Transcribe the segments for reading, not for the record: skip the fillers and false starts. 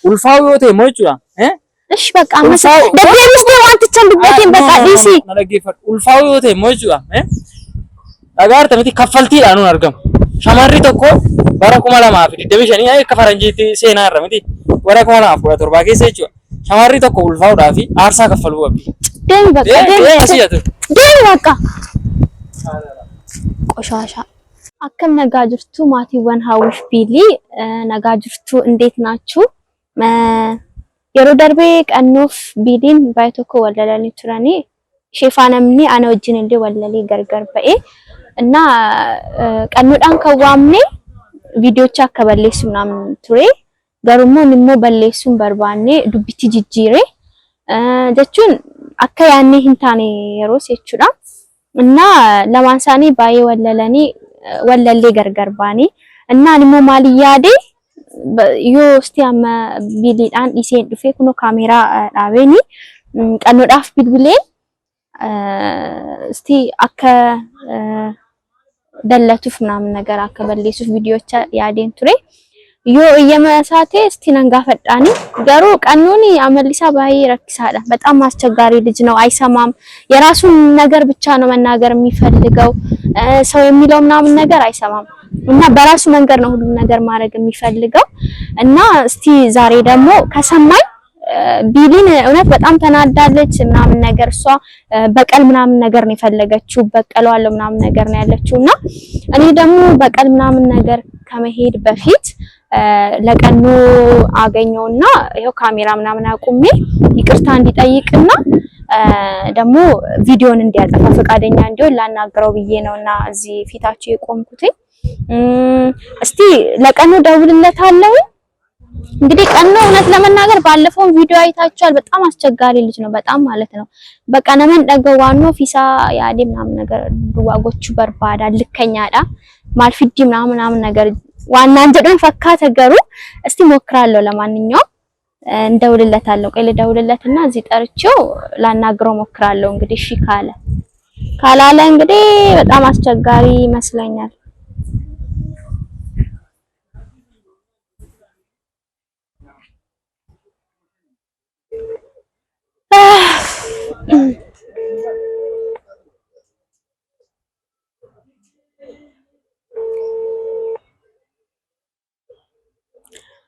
ulfaawu yoo ta'e moo jechuudha እሺ በቃ ደብረምስ ነው አንተን ድበቴን በቃ ዲሲ ነለጌፈት ulfaawu yoo ta'e moo jechuudha dhagaar tamiti kaffaltiidhaan nu argamu shamarri tokko bara 2025 akka faranjiitti seenaa irra miti bara 2017 keessa jechuudha shamarri tokko ulfaa'uudhaaf aarsaa kaffaluu qabdi deemi በቃ ቆሻሻ akkam nagaa jirtu maatiiwwan hawwiif biilii nagaa jirtu እንዴት ናችሁ yeroo darbee qannoof biiliin baay'ee tokko wallalanii turanii sheefaanamni ana wajjin illee wallalee gargar ba'ee እና ቀንኖዳን ከዋምኔ ቪዲዮዎች አከበለሱ ምናምን ቱሬ ገሩሞ ንሞ በለሱን በርባኔ ዱብቲ ጅጅሬ ጀቹን አከ ያኔ ሂንታኔ የሮስ የቹዳ እና ለማንሳኔ ባይ ወለለኒ ወለሌ ገርገርባኒ እና ንሞ ማልያዴ ዮ እስቲያም ቢሊዳን ኢሴን ዱፌ ኩኖ ካሜራ ዳቤኒ ቀንኖዳፍ ቢልብሌን እስቲ አከ ደለቱፍ ምናምን ነገር አከበለሱፍ ቪዲዮዎች ያዴን ቱሬ ዮ እየመሳቴ እስቲ ነንጋፈዳኒ ገሩ ቀኑኒ አመሊሳ ባይ ረክሳዳ በጣም አስቸጋሪ ልጅ ነው አይሰማም የራሱን ነገር ብቻ ነው መናገር የሚፈልገው ሰው የሚለው ምናምን ነገር አይሰማም እና በራሱ መንገድ ነው ሁሉ ነገር ማድረግ የሚፈልገው እና እስቲ ዛሬ ደግሞ ከሰማይ ቢሊን እውነት በጣም ተናዳለች ምናምን ነገር እሷ በቀል ምናምን ነገር ነው የፈለገችው በቀለዋለሁ ምናምን ነገር ነው ያለችውና እኔ ደግሞ በቀል ምናምን ነገር ከመሄድ በፊት ለቀኑ አገኘውና ይሄው ካሜራ ምናምን አቁሜ ይቅርታ እንዲጠይቅና ደግሞ ቪዲዮን እንዲያጠፋ ፈቃደኛ እንዲሆን ላናገረው ብዬ ነውና እዚህ ፊታችሁ የቆምኩት እስቲ ለቀኑ ደውልለታለሁ እንግዲህ ቀኑ እውነት ለመናገር ባለፈው ቪዲዮ አይታችኋል በጣም አስቸጋሪ ልጅ ነው በጣም ማለት ነው በቃ ነመን ደገዋኖ ፊሳ ያዴ ምናምን ነገር ድዋጎቹ በርባዳ ልከኛዳ ማልፊዲ ምናምን ነገር ዋና እንጀዶን ፈካ ተገሩ እስቲ ሞክራለሁ ለማንኛውም እንደውልለታለሁ ቆይ ለደውልለትና እዚህ ጠርቼው ላናግረው ሞክራለሁ እንግዲህ እሺ ካላለ እንግዲህ በጣም አስቸጋሪ ይመስለኛል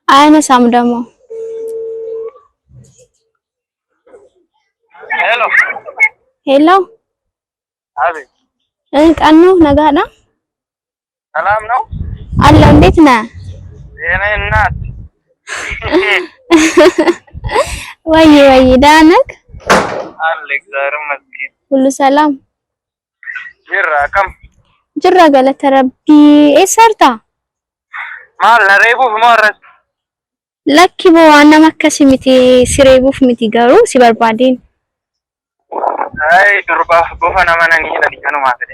አይነሳም ደግሞ ሄሎ አቤት ቀኑ ነጋዳ ሰላም ነው አለ እንዴት ነህ የኔ እናት ወይ ዳነክ አለክ ዛሬም መስኪን ሁሉ ሰላም ጅራ ገለተ ረቢ ኤሰርታ ማል ነሬቡፍ ሞረስ ለኪቦ ዋና መከሲሚቲ ሲሬቡፍ ሚቲ ጋሩ ሲበርባዲን አይ ዱርባፍ ጎፈና ማናኒ ለዲካኑ ማፈደ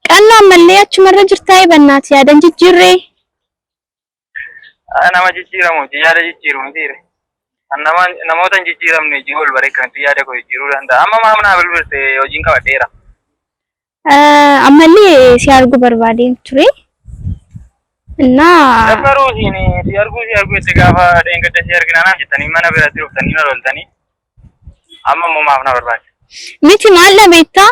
ቀና መለያች መረጅርታይ በእናት ያደን ጅጅሬ አና ማጅጅራሙ ያለ ጅጅሩ እንዲረ annama namoota jijjiiramne jiol bareekan yaada ko jiru danda amma maamna bilbilte hojiin qabadeera amalli si argu barbaadeen ture እና dabaruusin si argu itti gaafa deengadda si argina naan jettanii mana biratti dhuftanii na loltanii amma immoo maaf na barbaade miti maal dhabeetta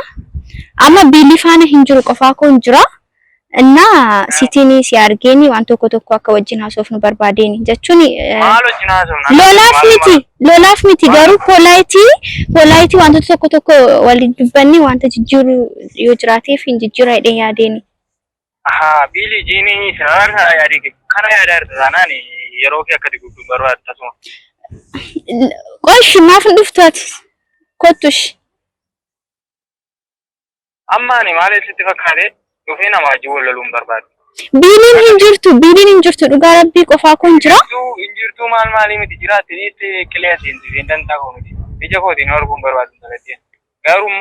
amma biilifaana hin jiru qofaa kun jira እና ሲቲኒ ሲያርጌኒ ዋን ቶኮ ቶኮ አካ ወጅና ሶፍኑ በርባዴኒ ጀቹኒ ሎላፍ ሚቲ ገሩ ፖላይቲ ዋን ቶኮ ቶኮ ወልድበኒ ዋንተ ጅጅሩ ዮጅራቴ ፊን ጅጅራ አይደን ያዴኒ ቢሊ ጂኒ ሰራር ያዴኒ ካና ያዳር ዛናኒ የሮኪ አከዲ ጉዱ በርባድ ተሶ ቆሽ ማፍን ድፍታት ኮቱሽ አማኒ ማለት ስትፈካደ ዱፌና ማጅወለሉን በርባድ ቢሊን እንጅርቱ ዱጋ ረቢ ቆፋ ኮን ጅራ እንጅርቱ ማል ሚቲ ጅራቲ ኒት ክሊያስ እንደንታ ኮንቲ ቢጀኮቲ ኖርጉን በርባድ ተለቲ ጋሩሞ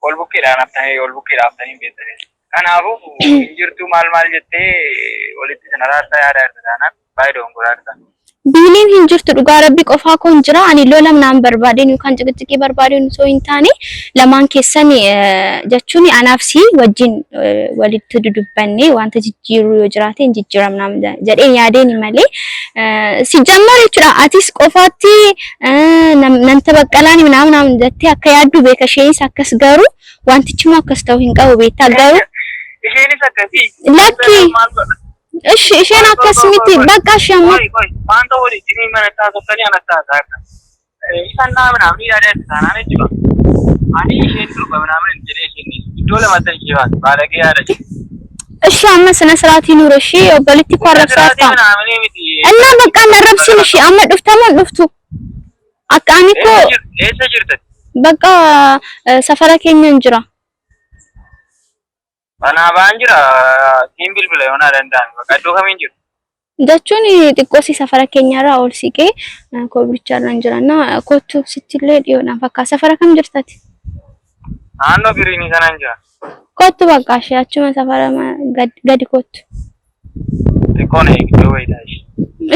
ኦልቡኪ ዳናፍታኔ ኦልቡኪ ዳፍታኔ ቤተሬ ካናቡ እንጅርቱ ማል ጀቴ ወሊት ሰነራታ ያዳርታና ባይዶን ጉራርታ biiliin hin jirtu dhugaa rabbi qofaa kun jira ani lola naan barbaadeen yookaan ciqici barbaadeen soo hin taane lamaan keessan jechuun anaaf si wajjin walitti dudubbanne wanta jijjiiruu yoo jiraate hin jijjiiramna jedheen yaadeen malee si jammar jechuudha atis qofaatti nan tabaqqalaan naam jettee akka yaaddu beeka isheenis akkas garuu wantichi moo akkas ta'u hin qabu beektaa garuu isheenis akkasi lakki እሺ እሺን አከስሚቲ በቃ ሸማ ማንተ ወዲ ዲኒ መነታ ተፈኒ አነታ ታካ ኢሳና ምናምን ያደርሳና ነጭ አኒ ይሄን ነው ምናምን እንጀሌ ይሄን ዶለ ማተን ይባል ባለገ ያረች እሺ አመ ስነ ስርዓት ይኑር እሺ ፖለቲካ ረብሳታ እና በቃ ነረብሽን እሺ አመ ዱፍቱ አቃኒኮ ለሰጅርተ በቃ ሰፈራ ከኛ እንጅራ Ana banjira simbil bela ona dandan bakaddo kamin jiru jechuun xiqqoosi safara keenyarraa ol siqee koobicharra jirana kottu sittillee dhiyoodhaan fakkaa safara kam jirtati naannoo biriini kanan jira kottu bakka ishee achuma safara gadi kottu xiqqoo na eegdoo wayitaashi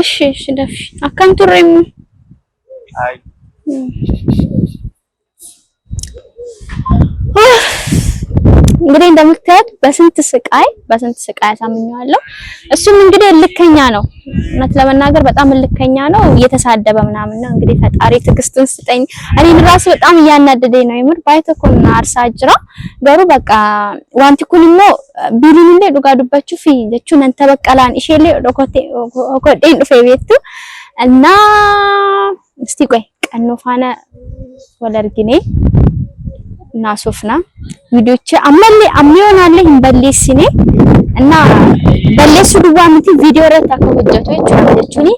እሺ dafi akkam turre immoo ay እንግዲህ እንደምታዩት በስንት ስቃይ አሳምኘዋለሁ። እሱም እንግዲህ ልከኛ ነው፣ እውነት ለመናገር በጣም ልከኛ ነው። እየተሳደበ ምናምን ነው። እንግዲህ ፈጣሪ ትዕግስቱን ስጠኝ። እኔን ራሱ በጣም እያናደደኝ ነው የምር ባይተኮና አርሳጅራ ገሩ በቃ ዋንቲ ኩንሞ ቢሉንሌ ዱጋዱባችሁ ፊ jechuun nan tabaqqalaan isheellee okodheen dhufe beektu እና እስቲ ቆይ ቀኖ ፋና ወለርጊኔ ናሶፍና ቪዲዮቼ አምዮናለ እንበለስኔ እና በለሱ ዱዋምቲ ቪዲዮ ረታ ከወጀቶ ይችላልቹኒ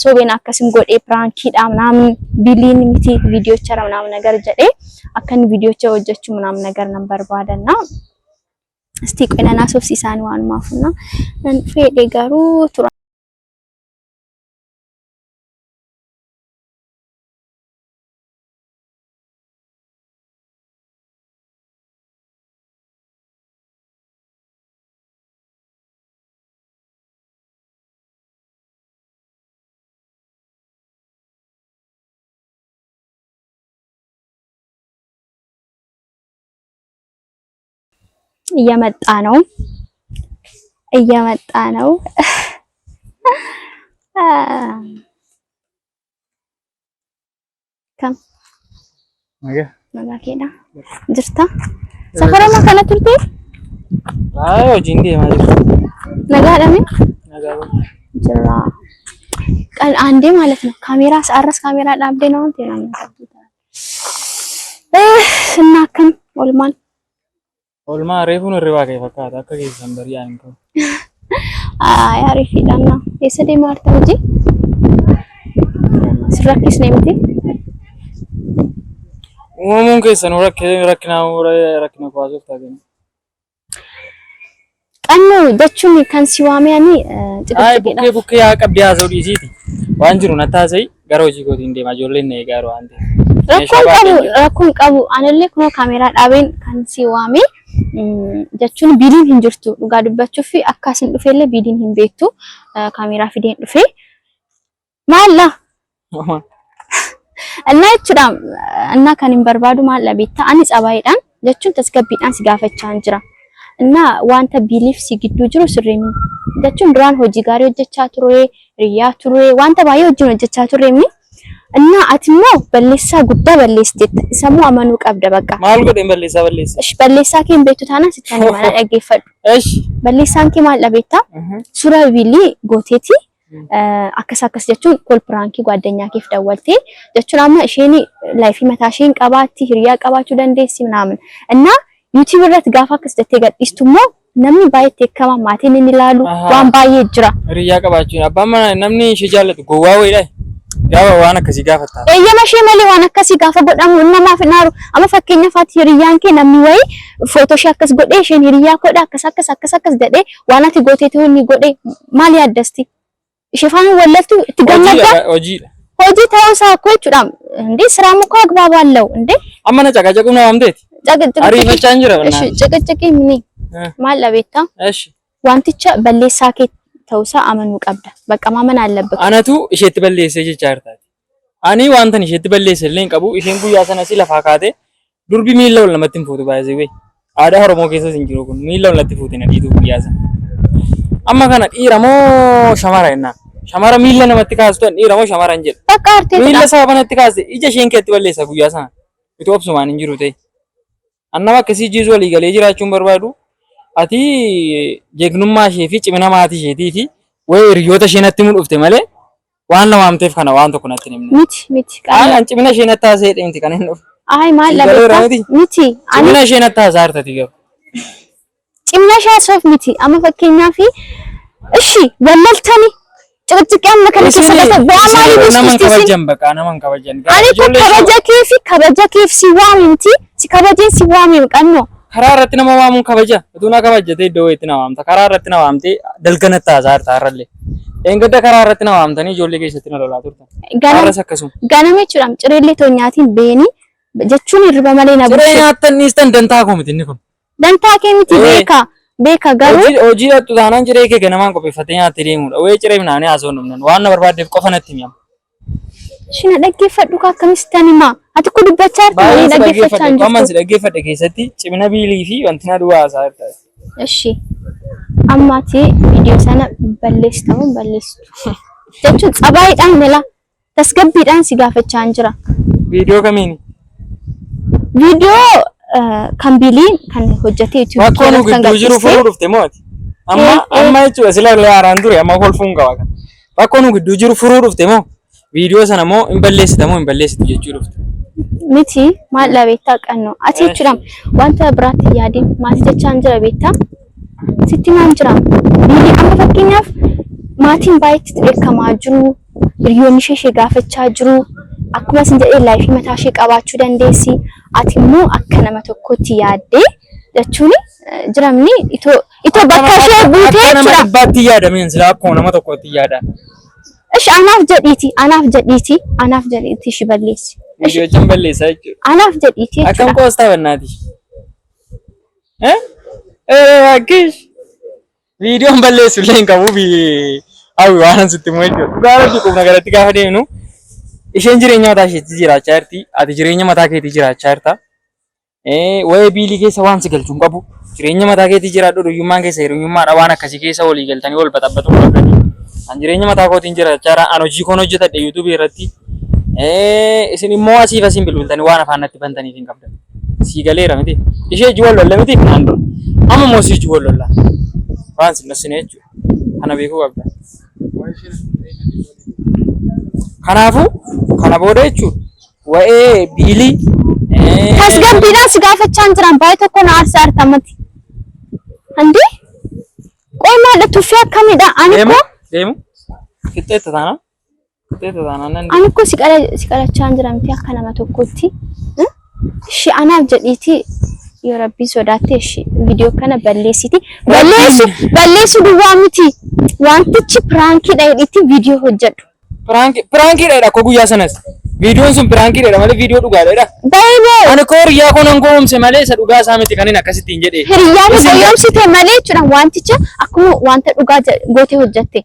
ሶቤና አከስን ጎዴ ፕራንክ ዳምናም ቢሊን ሚቲ ቪዲዮ ቸራ ምናምን ነገር ጀዴ አከን ቪዲዮቼ ወጀቹ ምናምን ነገር ነበር ባደና እስቲ ቆይና ናሶፍ ሲሳን ዋን ማፉና ፌዴ ጋሩ ቱራ እየመጣ ነው ከም ነጋኬዳ ጅርታ ሰፈራማ ከነ ቱርቴ አዎ ጂንዴ ማለት ነጋዳሚ ጅራ ቀን አንዴ ማለት ነው ካሜራ ሳረስ ካሜራ ዳብዴ ነው እንትና እናከም ኦልማን ኦልማ ሬፉን ሪባ ከይ ፈካታ አከ ጌሰምበር ያንከ አሪፍ ይላልና የሰዴ ማርታ እንጂ ስራክስ ነምቲ ወሙን ከሰን ረክና ኳሶፍ ታገኝ ቀኑ ደቹኒ ከንሲዋሚያኒ አይ ቡኬ ያቀቢያ ሰው ዲሲቲ ዋንጅሩ ነታሰይ ጋሮጂ ጎዲ እንደ ማጆሌን ነው ጋሮ አንዴ rakkoon qabu anillee kuno kameeraa dhaabeen kan si waame jechuun biiliin hin jirtu dhugaa dubbachuuf akkaasin dhufeellee biiliin hin beektu kameeraa fideen dhufe maalla እና jechuudha እና kan hin barbaadu maalla beektaa ani tsabaayidhaan jechuun tasgabbiidhaan si gaafachaa jira እና wanta biiliif si gidduu jiru sirrii jechuun duraan hojii gaarii hojjechaa ture riyaa ture wanta baay'ee wajjin hojjechaa ture እና አትሞ በለሳ ጉዳ በለስቴት ሰሙ አመኑ ቀብደ በቃ ማል ጎደ በለሳ እሺ በለሳ ከን ቤቱ ታና ሲታኒ ማና ያገፈዱ እሺ በለሳን ከ ማለ ቤታ ሱራ ቢሊ ጎቴቲ አከሳከስ ጀቹን ኮል ፕራንኪ ጓደኛ ከፍ ደወልቴ ጀቹን አማ እሺኒ ላይፊ መታሽን ቀባቲ ህሪያ ቀባቹ ደንዴሲ ምናምን እና ዩቲዩብ ረት ጋፋ ከስደቴ ገዲስቱሞ ነምኒ ባይት ከማ ማቴን እንላሉ ዋን ባይ ጅራ ህሪያ ቀባቹ አባማ ነምኒ ሽጃለት ጎዋ ወይ ላይ Gaafa waan akkasii gaafata. Eeyyamashee malee waan akkasii gaafa godhamu namaaf naaru amma fakkeenya faati hiriyaan kee namni wayi footooshii akkas godhee isheen hiriyaa godha akkas jedhee waan ati gooteetu inni godhee maal yaaddasti? Ishee faana wallaftu itti gammadda? Hojii ta'uu isaa akkoo jechuudha. Indee siraan mukaa agbaaba allahu indee. Amma na caqacaquu na waamteeti? Ariifachaa hin jira. Caqacaqii mini maal dhabeetta? Wanticha balleessaa kee ta'uusaa amanuu qabda. Bakka maamana allabba. Anatu isheetti balleessee jechaa jirtaati. Ani wanta isheetti balleessee illee hin qabu. Isheen guyyaa sana si lafaa kaatee durbi miilla ol namatti hin fuutu baay'ee wey. Aadaa Oromoo keessas hin jiru kun miilla ol natti fuute na dhiitu guyyaa sana. Amma kana dhiira moo shamara jennaan? Shamara miilla namatti kaastu dhiira moo shamara hin jedhu? Bakka artee miilla sababa natti kaaste ija isheen keetti balleessa guyyaa sana. Itoo obsumaan hin jiru ta'e. Annama akkasii jiisu walii galee jiraachuun barbaadu. Ati jeegnummaa ishee fi cimina maatii isheetii fi wayi hiriyoota ishee natti mul'ufte malee waan na waamteef kana waan tokko natti himne. Miti. Aan cimina ishee natti haasa'ee dheemti kan hin dhufu. Ay maal labeeta? Miti. Cimina ishee natti haasaa jirtati garuu. Cimina ishee soof miti. Amma fakkeenyaaf ishi wallaltani ጭቅጭቅ መከነ ከሰለተ ባማሊ ነማን ከበጀን በቃ ነማን ከበጀን አኔ ከበጀ ኬፍ ሲዋሚንቲ ሲከበጀን ሲዋሚ ቀኖ ከራረት ነማማሙን ከበጀ ዱና ከበጀተ ደወይት ነማምታ ከራረት ነማምቴ ደልገነታ ዛር ታረለ እንግዳ ከራረት ነማምተኒ ጆሌ ገይሰት ነው ላቱርታ ጋራሰከሱ ጋነመቹራም ጭሬሌ ቶኛቲን ቤኒ ጀቹን ይርበመለ ነበር ጭሬናተን ይስተን ደንታ ኮሚቲን ኩን ደንታ ከሚቲ Beka garu hojii dhattu taanaan ciree kee ganamaan qopheeffatee nyaatee deemudha. Wayii ciree minaanii haasawnu waan na barbaadeef qofa natti himama. Shina dhaggeeffadhu akkamitti himaa? Ati kun dubbachaa jirti dhaggeeffachaa jirtu. Amman si dhaggeeffadhe keessatti cimina biilii fi wanti na duwwaa haasaa jirta. Ishi ammaati viidiyoo sana balleessitu jechuun tsabaayiidhaan mela tasgabbiidhaan si gaafachaa jira. Viidiyoo kamiini? Viidiyoo kan biliin kan hojjatee YouTube kan gidduu jiru furuu dhufte mooti. Amma jechuudha sila haaraan ture amma kolfuun qaba kan. Bakkoon gidduu jiru furuu dhufte moo viidiyoo sana moo hin balleessita moo hin balleessitu jechuu dhufte. Miti maal beektaa qannoo ati jechuudha wanta biraatti yaadin maal jechaan jira beektaa sitti maan jira biilii amma fakkeenyaaf maatiin baay'eetti beekamaa jiru hiriyoonni ishee gaafachaa jiru. Akkuma sin jedhee laayifii mataa ishee qabaachuu dandeessi. Ati immoo akka nama tokkotti yaaddee jechuun jiramni itoo bakka ishee buutee jira. Nama dhibbaatti yaadameen sila akkuma nama tokkotti yaada. Ishi anaaf jedhiiti ishi balleessi. Viidiyoo cin balleessaa jechuudha. Anaaf jedhiiti jechuudha. Akkam qoostaa bannaati. Akkish viidiyoon balleessu illee hin qabu hawwi waan sitti immoo jechuudha. Dhugaa rabbi qubna galatti gaafa deemnu. Isheen jireenya mataa isheetti jiraachaa jirti. Ati jireenya mataa keetii jiraachaa jirta. Wayii biilii keessa waan si galchuun qabu. Jireenya mataa keetii jiraadhu dhuyyummaan keessa hiriyummaadha waan akkasii keessa walii galtanii wal baxabbatu qabdanii. An jireenya mataa kootiin jiraachaa jira. An hojii koon hojjetadhe YouTube irratti. Isin immoo asiin bilbiltanii waan afaan natti bantaniif hin qabdan. Sii galeera miti. Ishee ijji wal lolla miti naan dura. Amma immoo si ijji wal lolla. Waan sin dhassine jechuudha. Kana beekuu qabda. Kanaafuu kana booda jechuudha wa'ee biilii tasgabbiidhaan si gaafachaa jiran baay'ee tokko na aarsaa artamati. Andi qoy maal tuffii akkamidha ani ko deemu qixxeetta taana nan ani ko si qalachaa jiramti akka nama tokkotti shi anaaf jedhiiti yoo rabbii sodaatte shi viidiyoo kana balleessu duwwaa miti wantichi piraankiidha jedhiiti viidiyoo hojjedhu. Piraankiidha ko guyyaa sanas. Viidiyoon sun piraankiidha malee viidiyoo dhugaadha. Baay'ee. Ani ko hiriyaa kun goomse malee isa dhugaa isaa miti kan inni akkasittiin jedhee. Hiriyaan goomsite malee jechuudha wanticha akkuma wanta dhugaa gootee hojjette.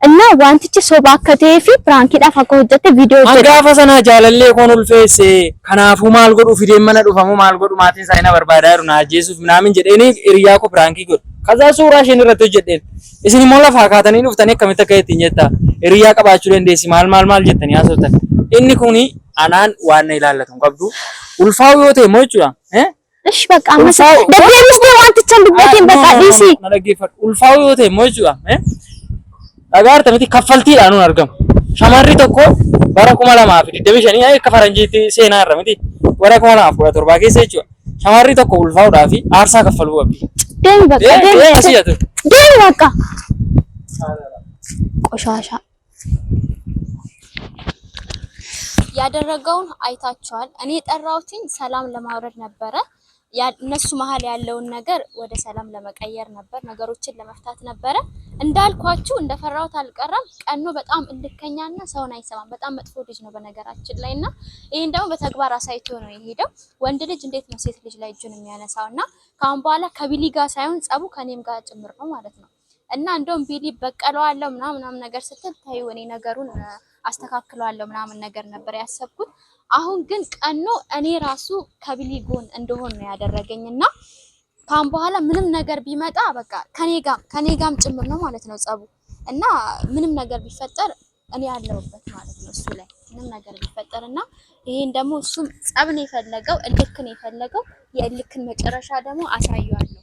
Inna wantichi soba akka ta'ee fi piraankiidhaaf akka hojjette viidiyoo hojjette. Gaafa sana jaalallee koon ulfeesse kanaafuu maal godhu fideen mana dhufamu maal godhu maatiin isaa ina barbaadaa jiru na ajjeesuuf minaamin jedheeni hiriyaa ko piraankii godhu. Kaza suuraa isheen irratti hojjedheen. Isin immoo lafaa kaatanii dhuftanii akkamitti akka ittiin jettaa hiriyaa qabaachuu dandeessi maal jettanii haasoftan. Inni kuni anaan waan na ilaallatu qabdu ulfaa'u yoo ta'e moo jechuudha. Ishi bakka amma daddeebisnee wanticha dubbateen bakka dhiisi. Na dhaggeeffadhu ulfaa'u yoo ta'e moo jechuudha. Dhagaa artamiti kaffaltiidhaan argamu. Shamarri tokko bara 2025 akka faranjiitti seenaa irra miti. Bara 2017 keessa jechuudha. Shamarri tokko ulfaa'uudhaa fi aarsaa kaffaluu qabdi. Deemi bakka ቆሻሻ ያደረገውን አይታችኋል። እኔ የጠራሁትኝ ሰላም ለማውረድ ነበረ። እነሱ መሀል ያለውን ነገር ወደ ሰላም ለመቀየር ነበር፣ ነገሮችን ለመፍታት ነበረ። እንዳልኳችሁ እንደፈራሁት አልቀረም። ቀኖ በጣም እልከኛና ሰውን አይሰማም። በጣም መጥፎ ልጅ ነው በነገራችን ላይና ይሄን ደግሞ በተግባር አሳይቶ ነው የሄደው። ወንድ ልጅ እንዴት ነው ሴት ልጅ ላይ እጁን የሚያነሳውና ካሁን በኋላ ከቢሊ ጋር ሳይሆን ጸቡ ከኔም ጋር ጭምር ነው ማለት ነው። እና እንደውም ቢሊ በቀለዋለሁ ምናምን ነገር ስትል ታዩ እኔ ነገሩን አስተካክለዋለሁ ምናምን ነገር ነበር ያሰብኩት። አሁን ግን ቀኖ እኔ ራሱ ከቢሊ ጎን እንደሆን ነው ያደረገኝና ካም በኋላ ምንም ነገር ቢመጣ በቃ ከኔ ጋም ጭምር ነው ማለት ነው ጸቡ እና ምንም ነገር ቢፈጠር እኔ ያለውበት ማለት ነው እሱ ላይ ምንም ነገር ቢፈጠርና ይሄን ደግሞ እሱም ጸብ ነው የፈለገው እልክ ነው የፈለገው የእልክን መጨረሻ ደግሞ አሳየዋለሁ